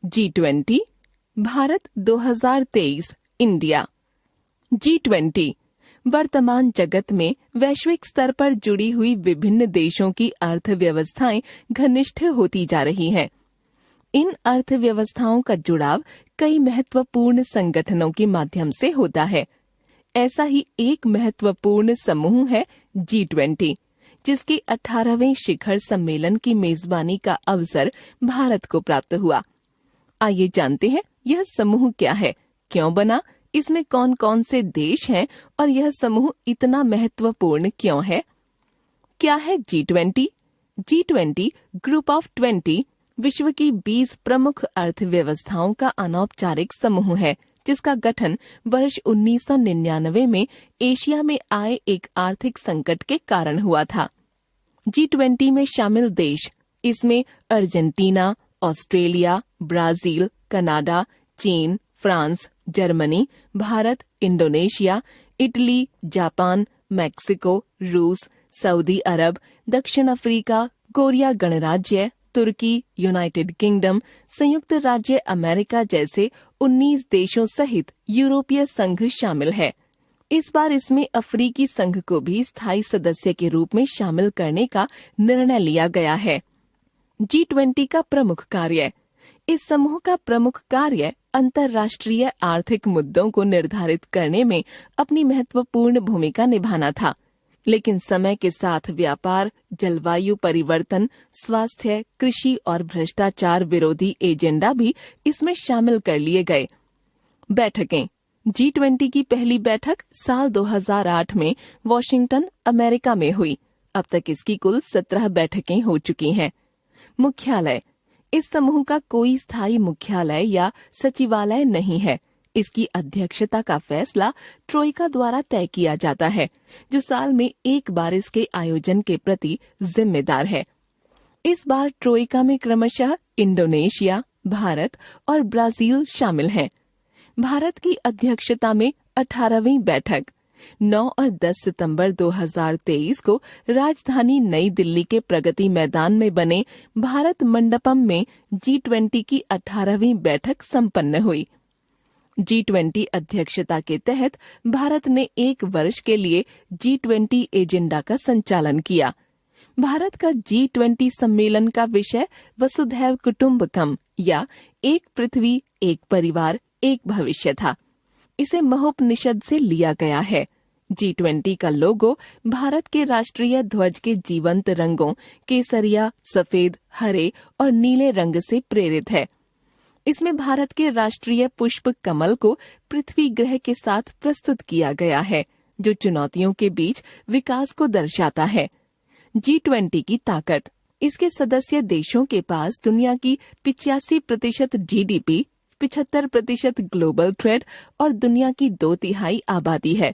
G20 Bharat 2023 India. G20 वर्तमान जगत में वैश्विक स्तर पर जुड़ी हुई विभिन्न देशों की अर्थव्यवस्थाएं घनिष्ठ होती जा रही हैं। इन अर्थव्यवस्थाओं का जुड़ाव कई महत्वपूर्ण संगठनों के माध्यम से होता है। ऐसा ही एक महत्वपूर्ण समूह है G20, जिसके 18वें शिखर सम्मेलन की मेजबानी का अवसर भारत को प्राप्त हुआ। आइए जानते हैं यह समूह क्या है, क्यों बना, इसमें कौन कौन से देश हैं और यह समूह इतना महत्वपूर्ण क्यों है। क्या है G20? G20 ग्रुप ऑफ 20 विश्व की 20 प्रमुख अर्थव्यवस्थाओं का अनौपचारिक समूह है, जिसका गठन वर्ष 1999 में एशिया में आए एक आर्थिक संकट के कारण हुआ था। G20 में शामिल देश इसमें अर्जेंटीना, ऑस्ट्रेलिया, ब्राजील, कनाडा, चीन, France, Germany, Bharat, Indonesia, Italy, Japan, Mexico, रूस, सऊदी अरब, दक्षिण अफ्रीका, कोरिया गणराज्य, तुर्की, यूनाइटेड किंगडम, संयुक्त राज्य अमेरिका जैसे 19 देशों सहित यूरोपीय संघ शामिल है। इस बार इसमें अफ्रीकी संघ को भी स्थायी सदस्य के रूप में शामिल करने का निर्णय लिया गया है। G20 का प्रमुख कार्य। इस समूह का प्रमुख कार्य अंतर्राष्ट्रीय आर्थिक मुद्दों को निर्धारित करने में अपनी महत्वपूर्ण भूमिका निभाना था, लेकिन समय के साथ व्यापार, जलवायु परिवर्तन, स्वास्थ्य, कृषि और भ्रष्टाचार विरोधी एजेंडा भी इसमें शामिल कर लिए गए। बैठकें। G20 की पहली बैठक साल 2008 में वॉशिंगटन, अमेरिका में हुई। अब तक इसकी कुल 17 बैठकें हो चुकी हैं। मुख्यालय। इस समूह का कोई स्थायी मुख्यालय या सचिवालय नहीं है। इसकी अध्यक्षता का फैसला ट्रोइका द्वारा तय किया जाता है, जो साल में एक बार इसके आयोजन के प्रति जिम्मेदार है। इस बार ट्रोइका में क्रमशः इंडोनेशिया, भारत और ब्राजील शामिल हैं। भारत की अध्यक्षता में 18वीं बैठक 9 और 10 सितंबर 2023 को राजधानी नई दिल्ली के प्रगति मैदान में बने भारत मंडपम में G20 की 18वीं बैठक संपन्न हुई। G20 अध्यक्षता के तहत भारत ने एक वर्ष के लिए G20 एजेंडा का संचालन किया। भारत का G20 सम्मेलन का विषय वसुधैव कुटुम्बकम या एक पृथ्वी, एक परिवार, एक भविष्य था। इसे महोपनिषद से लिया गया है। G20 का लोगो भारत के राष्ट्रीय ध्वज के जीवंत रंगों केसरिया, सफेद, हरे और नीले रंग से प्रेरित है। इसमें भारत के राष्ट्रीय पुष्प कमल को पृथ्वी ग्रह के साथ प्रस्तुत किया गया है, जो चुनौतियों के बीच विकास को दर्शाता है। G20 की ताकत। इसके सदस्य देशों के पास दुनिया की 85% GDP, 75% ग्लोबल ट्रेड और दुनिया की 2/3 आबादी है।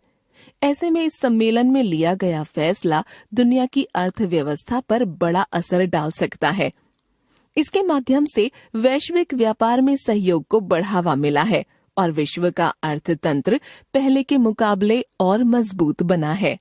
ऐसे में इस सम्मेलन में लिया गया फैसला दुनिया की अर्थव्यवस्था पर बड़ा असर डाल सकता है। इसके माध्यम से वैश्विक व्यापार में सहयोग को बढ़ावा मिला है और विश्व का अर्थतंत्र पहले के मुकाबले और मजबूत बना है।